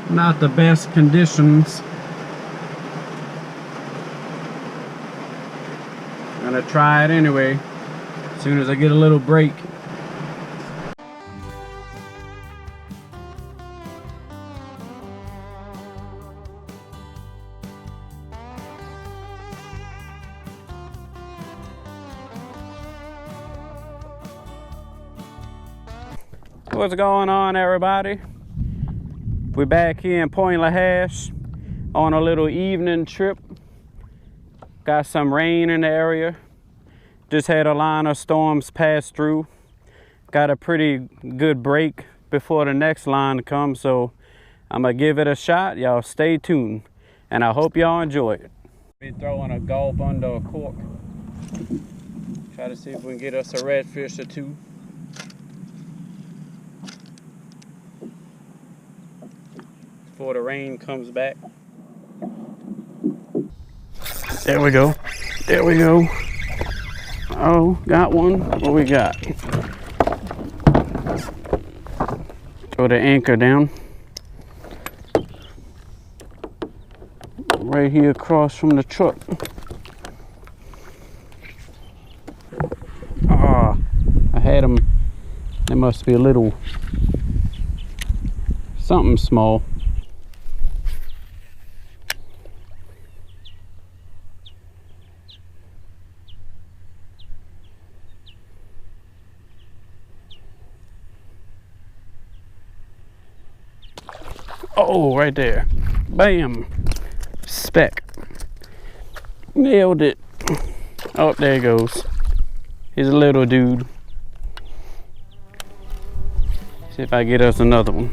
not the best conditions. I'm gonna try it anyway, as soon as I get a little break. What's going on, everybody? We're back here in Pointe hache on a little evening trip. Got some rain in the area. Just had a line of storms pass through. Got a pretty good break before the next line comes, so I'm gonna give it a shot. Y'all stay tuned, and I hope y'all enjoy it. Be throwing a gulp under a cork. Try to see if we can get us a redfish or two. Before the rain comes back. There we go. There we go. Oh, got one. What we got? Throw the anchor down. Right here across from the truck. Ah, I had them. There must be a little something small. Oh, right there. Bam. Speck. Nailed it. Oh, there he goes. He's a little dude. See if I get us another one.